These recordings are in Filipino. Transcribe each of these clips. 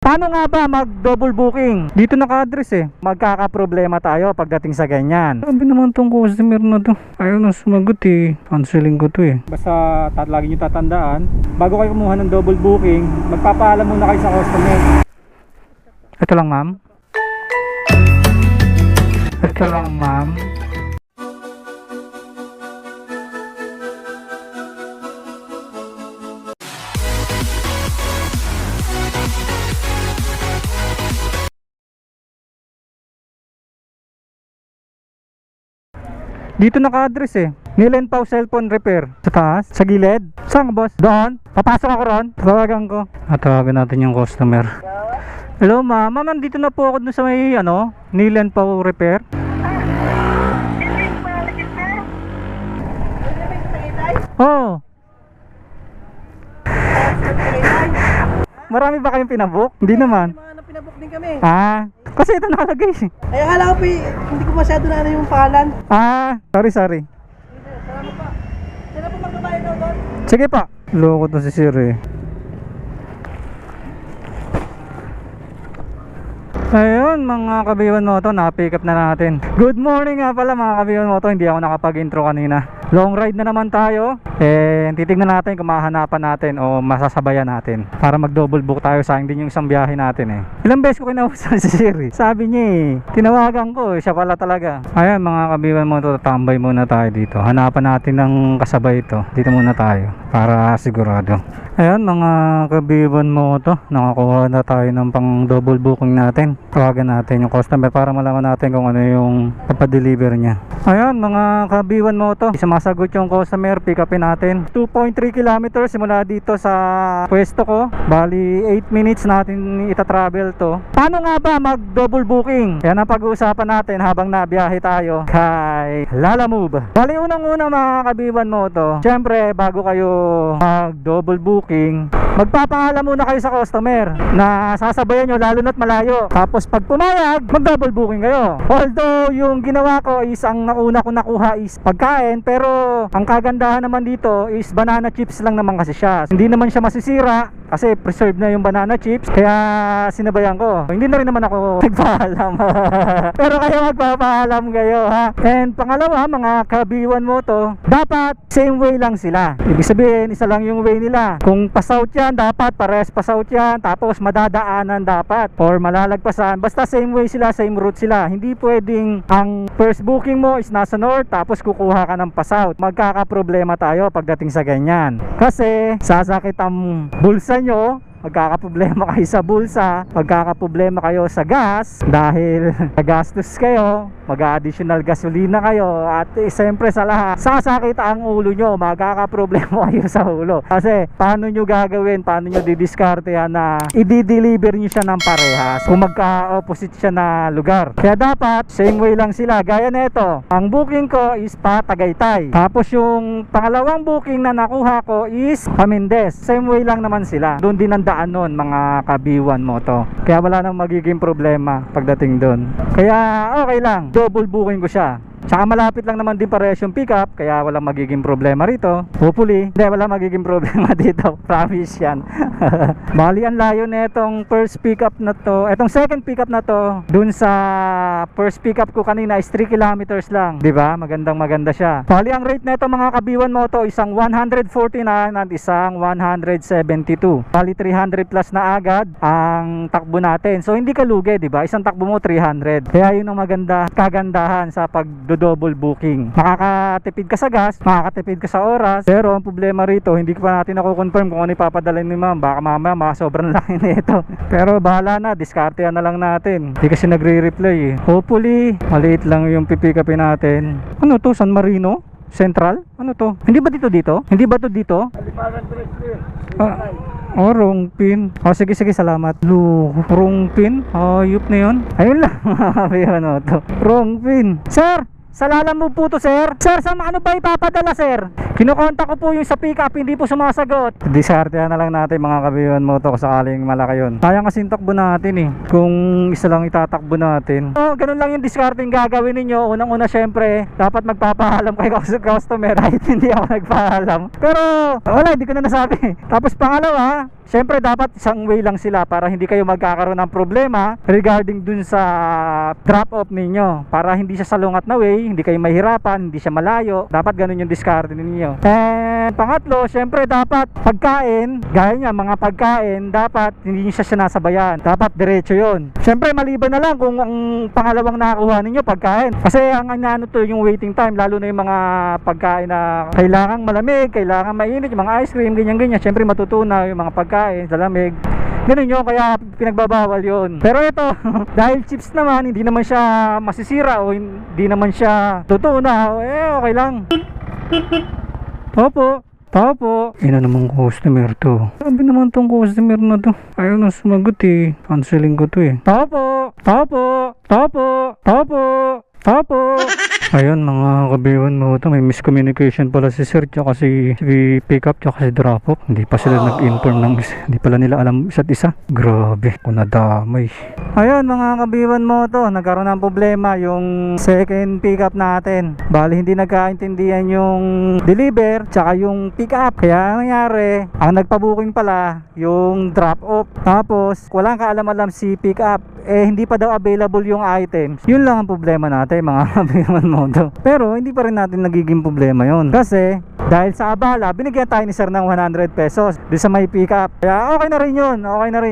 Paano nga ba mag-double booking? Dito naka-address eh. Magkakaproblema tayo pagdating sa ganyan. Sabi naman tong customer na to, ayaw na sumagot eh. Canceling ko to eh. Basta lagi nyo tatandaan, bago kayo kumuha ng double booking, magpapaalam muna kayo sa customer. Ito lang ma'am. Ito lang ma'am. Dito naka-address eh. Nilen Pau Cellphone Repair. Sa taas? Sa gilid? Saan ka boss? Doon? Papasok ako ron? Tawagan ko. Tawagan natin yung customer. Hello ma'am. Ma'am, nandito na po ako dun sa may Nilen Pau Repair. Oh. Marami ba kayong pinabook? Hindi naman. Pinabook din kami. Kasi ito nakalagay. Ay, akala ko hindi ko masyado na yung pangalan. Sorry. Salamat pa. Sino po magbabayad daw doon? Sige pa. Loko to si Sir eh. Ayun mga kabiwan moto, na-pick up na natin. Good morning nga pala mga kabiwan moto. Hindi ako nakapag-intro kanina. Long ride na naman tayo. Titignan natin kung mahanapan natin o masasabayan natin para mag-double book tayo. Sayang din yung isang biyahe natin eh. Ilang beses ko kinausap si Siri. Sabi niya tinawagan ko, siya pala talaga. Ayan mga kabiwan moto, tambay muna tayo dito. Hanapan natin ng kasabay ito. Dito muna tayo para sigurado. Ayan mga kabiwan moto, nakakuha na tayo ng pang double booking natin. Tawagan natin yung customer para malaman natin kung ano yung papadeliver niya. Ayan mga kabiwan moto, sumasagot yung customer, pick upin natin. 2.3 kilometers simula dito sa pwesto ko. Bali 8 minutes natin ita-travel to. Paano nga ba mag double booking? Yan ang pag-uusapan natin habang nabiyahe tayo kay Lalamove. Bali unang-una mga kabiwan moto, syempre bago kayo mag double booking, magpapaalam muna kayo sa customer na sasabayan nyo lalo na't malayo. Tapos pag pumayag, mag double booking kayo. Although yung ginawa ko is ang nauna ko nakuha is pagkain, pero ang kagandahan naman dito is banana chips lang naman kasi siya. Hindi naman siya masisira kasi preserved na yung banana chips, kaya sinabayan ko. Hindi na rin naman ako nagpaalam. Pero kayo magpapaalam kayo ha. And pangalawa mga kabiwan mo to, dapat same way lang sila. Ibig sabihin isa lang yung way nila. Kung pa-south yan, dapat pares pa-south yan. Tapos madadaanan dapat or malalagpasan. Basta same way sila, same route sila. Hindi pwedeng ang first booking mo is nasa north tapos kukuha ka ng pa-south. Magkakaproblema tayo pagdating sa ganyan. Kasi sasakit ang bulsa nyo, magkakaproblema kayo sa bulsa, magkakaproblema kayo sa gas dahil nagastos kayo, mag-additional gasolina kayo, at siyempre sa lahat sasakit ang ulo nyo, magkakaproblema kayo sa ulo. Kasi paano nyo gagawin, paano nyo didiskarte yan na i-deliver nyo siya ng parehas kung magka-opposite siya na lugar. Kaya dapat same way lang sila. Gaya nito, ang booking ko is pa Tagaytay, tapos yung pangalawang booking na nakuha ko is Pamindes. Same way lang naman sila. Doon din ang daan nun mga kabiwan mo to, kaya wala nang magiging problema pagdating doon. Kaya okay lang, double booking ko siya. Tsaka malapit lang naman din parehas yung pick up, kaya walang magiging problema rito. Hopefully, hindi wala magiging problema dito. Promise yan. Bali ang layo na itong first pick up na to, etong second pick up na to, dun sa first pick up ko kanina is 3 kilometers lang, di ba? Magandang maganda siya. Bali ang rate na ito mga kabiwan mo to, isang 149 at isang 172. Bali 300 plus na agad ang takbo natin. So hindi ka lugi, di ba? Isang takbo mo 300. Kaya yun ang maganda, kagandahan sa double booking. Makakatipid ka sa gas, makakatipid ka sa oras, pero ang problema rito, hindi pa natin ako-confirm kung ano ipapadala ni ma'am. Baka mamaya sobrang laki nito. Pero bahala na, diskartehan na lang natin. Hindi kasi nagre-reply eh. Hopefully, maliit lang yung pipikapin natin. Ano to? San Marino? Central? Ano to? Hindi ba dito? Hindi ba to dito? Wrong pin. Sige, salamat. Wrong pin? Ayup na yun. Ayun lang. Ano to? Wrong pin. Sir! Sa Lalamove po to, sir. Sir, sa ano ba ipapadala, sir? Kinukontak ko po yung sa pick up, hindi po sumasagot. Diskartehan na lang natin mga kabiwan mo to kung sakaling malaki yun. Sayang kasi yung takbo natin eh. Kung isa lang itatakbo natin. So, ganun lang yung discarding gagawin ninyo. Unang-una syempre, dapat magpapaalam kay customer. Kahit hindi ako nagpaalam. Pero, wala, hindi ko na nasabi. Tapos pangalawa, syempre dapat isang way lang sila para hindi kayo magkakaroon ng problema regarding dun sa drop off ninyo. Para hindi siya salungat na way, hindi kayo mahirapan, hindi siya malayo. Dapat ganun yung discard ninyo. And pangatlo, syempre dapat pagkain, gaya niya mga pagkain, dapat hindi niyo siya sinasabayan. Dapat diretso yon. Syempre maliban na lang kung ang pangalawang nakakuha ninyo pagkain. Kasi ang ano to yung waiting time, lalo na yung mga pagkain na kailangang malamig, kailangan mainit, yung mga ice cream, ganyan-ganyan. Syempre matutunaw yung mga pagkain sa lamig. Ganun yun, kaya pinagbabawal yun. Pero ito, dahil chips naman, hindi naman siya masisira o hindi naman siya tutunaw, okay lang. Opo. Ina namang customer to. Sabi naman tong customer na to. Ayaw na sumagot eh. Canceling ko to eh. Opo. Ayun mga kabiwan mo to, may miscommunication pala si sir tsaka si pick up tsaka si drop off. Hindi pa sila nag-inform ng hindi pala nila alam isa't isa. Grabe, kung nadamay. Ayun mga kabiwan mo to, nagkaroon ng problema yung second pick up natin. Bali hindi nagkaintindihan yung deliver tsaka yung pick up. Kaya ang nangyari, ang nagpa-booking pala yung drop off. Tapos walang kaalam-alam si pick up. Hindi pa daw available yung items. Yun lang ang problema natin mga kabiwan mo to. Pero hindi pa rin natin nagiging problema yun. Kasi dahil sa abala, binigyan tayo ni sir ng 100 pesos doon sa may pick up. Kaya okay na rin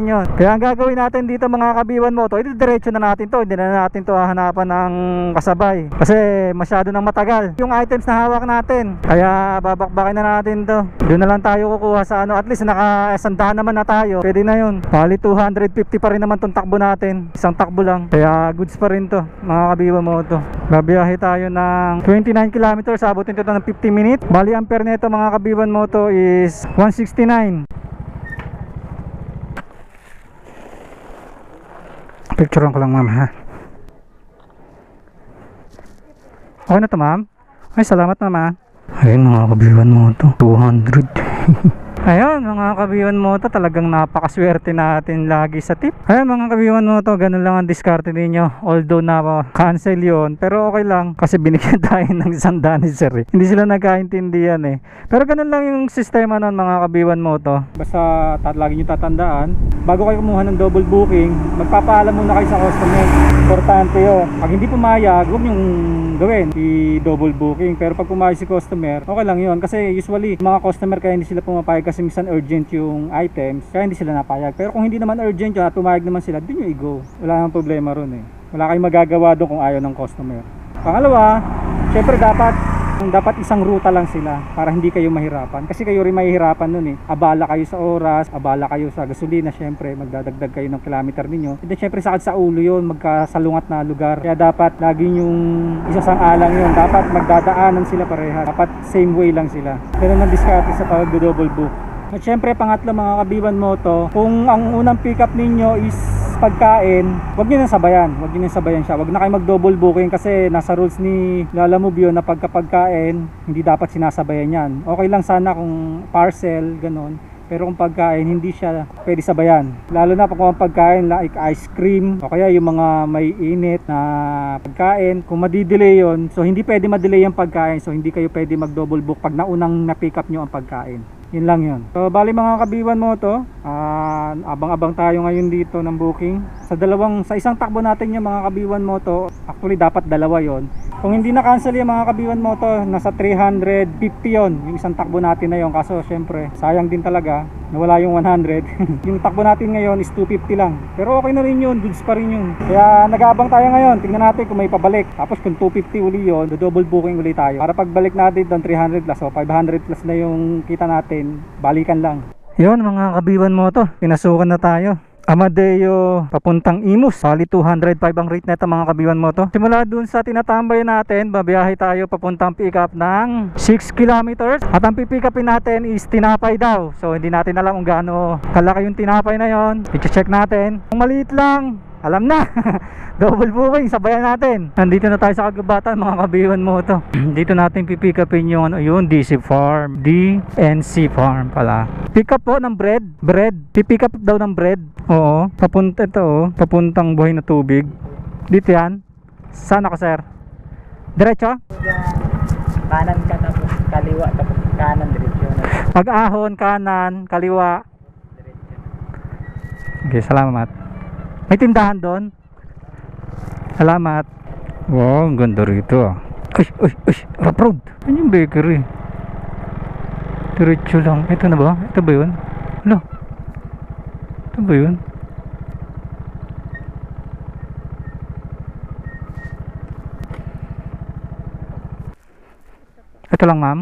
yun. Kaya ang gagawin natin dito mga kabiwan mo to, diretso na natin to. Hindi na natin to hahanapan ng kasabay. Kasi masyado nang matagal yung items na hawak natin. Kaya babakbakin na natin to. Doon na lang tayo kukuha sa ano. At least nakasandahan naman na tayo. Pwede na yun. Bali 250 pa rin naman tong takbo natin. Isang takbo lang. Kaya goods pa rin to mga kabiwan mo to. Babiyahe tayo ng 29 kilometers. Abutin ito ng 50 minutes. Bali ampere nito mga kabiwan mo to is 169. Picturean ko lang ma'am ha. Okay na to ma'am. Ay salamat ma'am. Ayun mga kabiwan mo to 200. Ayun mga kabiwan mo to, talagang napakaswerte natin lagi sa tip. Ayun mga kabiwan mo to, ganun lang ang diskarte ninyo. Although na cancel yun, pero okay lang kasi binigyan tayo ng 100 ni sir eh. Hindi sila nagkaintindihan eh. Pero ganun lang yung sistema nun mga kabiwan mo to. Basta lagi nyo tatandaan, bago kayo kumuha ng double booking, magpapaalam muna kayo sa customer. Importante yun. Pag hindi pumayag, huwag nyong gawin i-double booking. Pero pag pumayag si customer, okay lang yun. Kasi usually mga customer kaya hindi sila pumapayag kasi minsan urgent yung items, kaya hindi sila napayag. Pero kung hindi naman urgent yun at pumayag naman sila, dun yung i-go. Wala nang problema ron eh. Wala kayong magagawa doon kung ayaw ng customer. Pangalawa, syempre dapat isang ruta lang sila para hindi kayo mahirapan. Kasi kayo rin mahihirapan nun eh. Abala kayo sa oras, abala kayo sa gasolina, syempre magdadagdag kayo ng kilometer ninyo. And then syempre sakit sa ulo yun, magkasalungat na lugar. Kaya dapat laging yung isasang-alang yun. Dapat magdadaanan sila pareha. Dapat same way lang sila. Ganun ang diskarte sa pag-double book. At syempre pangatlo mga kabiwan mo to, kung ang unang pick up ninyo is pagkain, wag niyo nang sabayan. Wag niyo nang sabayan siya. Wag na kayo mag-double booking kasi nasa rules ni Lalamove yun na pagkapagkain, hindi dapat sinasabayan yan. Okay lang sana kung parcel, ganun. Pero kung pagkain, hindi siya pwede sabayan. Lalo na kung ang pagkain like ice cream o kaya yung mga may init na pagkain, kung madidelay yun, so hindi pwede madelay yung pagkain. So hindi kayo pwede mag-double book pag naunang na-pick up nyo ang pagkain. Yun lang yun. So bali mga kabiwan mo to, abang-abang tayo ngayon dito ng booking. Sa isang takbo natin yung mga kabiwan mo to, actually dapat dalawa yon. Kung hindi na cancel yung mga kabiwan mo to, nasa 350 yon yung isang takbo natin na yon. Kaso syempre sayang din talaga nawala yung 100. Yung takbo natin ngayon is 250 lang. Pero okay na rin yun, goods pa rin yun. Kaya nag-aabang tayo ngayon. Tingnan natin kung may pabalik. Tapos kung 250 uli yun, double booking uli tayo. Para pagbalik natin doon 300 plus o 500 plus na yung kita natin, balikan lang. Yun mga kabiwan mo to, pinasukan na tayo. Amadeo papuntang Imus. Bali 205 ang rate nito mga kabiwan mo to. Simula dun sa tinatambay natin, babiyahe tayo papuntang pick up ng 6 kilometers. At ang pipick upin natin is tinapay daw. So hindi natin alam kung gaano kalaki yung tinapay na yon. I-check natin. Kung maliit lang, alam na. Double booking, sabayan natin. Nandito na tayo sa Kagubatan mga kabiwan mo to. Dito natin pipick upin yung ano, yung DC Farm, DNC Farm pala. Pick up po ng bread, pipick up daw ng bread. Oo, papunta ito oh, papuntang Buhay na Tubig. Dito yan. Saan ako sir? Diretso? Kanan ka tapos kaliwa tapos kanan diretso na. Pag-ahon, kanan, kaliwa. Okay, salamat. May tindahan doon? Salamat. Wow, ang ganda rito ah. Uy, rough road. Ano yung bakery? Diretso lang. Ito na ba? Ito ba yun? Ano? Ito ba yun? Ito lang ma'am.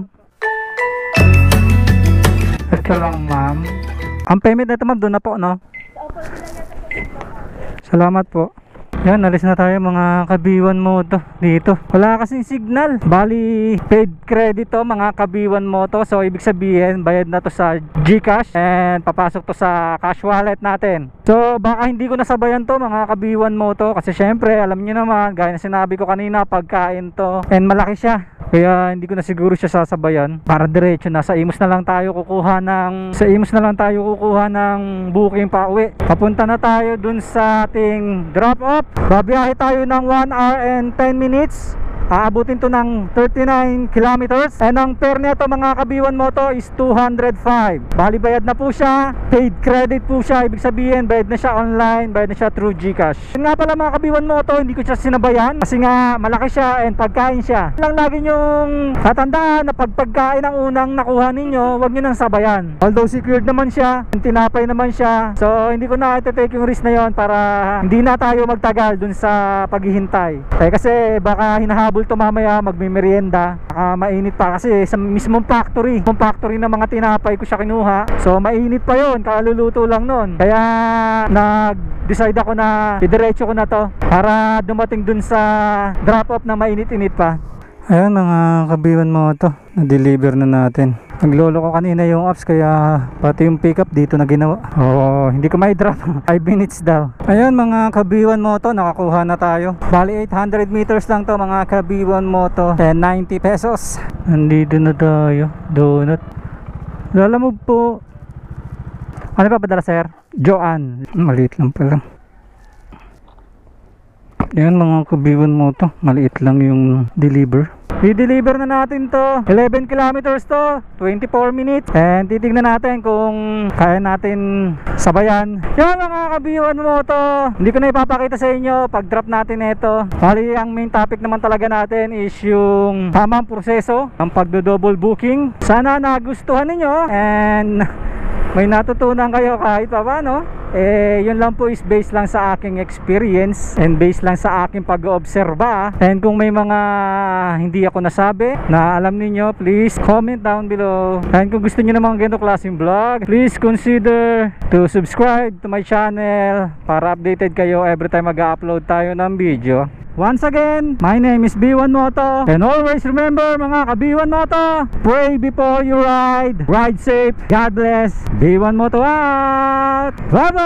Ito lang ma'am. Ang payment na ito ma'am, doon na po no? Salamat po. Yan, alis na tayo mga kabiwan mo to dito. Wala kasing signal. Bali, paid credit to mga kabiwan mo to. So, ibig sabihin, bayad na to sa GCash and papasok to sa cash wallet natin. So, baka hindi ko nasabayan to mga kabiwan mo to. Kasi syempre, alam niyo naman, gaya na sinabi ko kanina, pagkain to. And malaki siya. Kaya hindi ko na siguro siya sasabayan. Para diretso na sa Imus na lang tayo kukuha ng booking pa uwi. Papunta na tayo dun sa ating drop off. Babiyahe tayo ng 1 hour and 10 minutes. Aabutin to ng 39 kilometers. And ang fare nito mga kabiwan mo to is 205. Bali bayad na po siya. Paid credit po siya. Ibig sabihin bayad na siya online, bayad na siya through GCash. Yun nga pala mga kabiwan mo to, hindi ko siya sinabayan kasi nga malaki siya and pagkain siya. Lang lagi nyong tatandaan na pagkain ang unang nakuha ninyo, wag nyo nang sabayan. Although secured naman siya, tinapay naman siya. So hindi ko na ite-take yung risk na yon para hindi na tayo magtagal dun sa paghihintay. Kasi baka hinahabol to mamaya, magmimerienda, mainit pa kasi sa mismong factory ng mga tinapay ko siya kinuha. So mainit pa yon, kaluluto lang nun. Kaya nag-decide ako na idiretso ko na to para dumating dun sa drop off na mainit-init pa. Ayan mga kabiwan mo to, na-deliver na natin. Naglolo ko kanina yung apps kaya pati yung pickup dito na ginawa. Hindi ko may drop. 5 minutes daw. Ayan mga kabiwan mo to, nakakuha na tayo. Bali 800 meters lang to mga kabiwan mo to. 90 pesos. Nandito na tayo. Donut. Lalamog po. Ano pa padala sir? Joanne. Maliit lang pala. Yan mga kabiwan mo to, maliit lang yung deliver. I-deliver na natin to, 11 kilometers to, 24 minutes. And titignan natin kung kaya natin sabayan. Yan mga kabiwan mo to, hindi ko na ipapakita sa inyo pag drop natin ito. Bali ang main topic naman talaga natin is yung tamang proseso ng pagdo-double booking. Sana nagustuhan ninyo and may natutunan kayo kahit pa paano. Yun lang po is based lang sa aking experience and based lang sa aking pag-oobserba. And kung may mga hindi ako nasabi na alam niyo, please comment down below. And kung gusto niyo naman ganito klaseng vlog, please consider to subscribe to my channel para updated kayo every time mag-upload tayo ng video. Once again, my name is B1 Moto. And always remember mga ka-B1 Moto, pray before you ride. Ride safe. God bless. B1 Moto out. Bye-bye!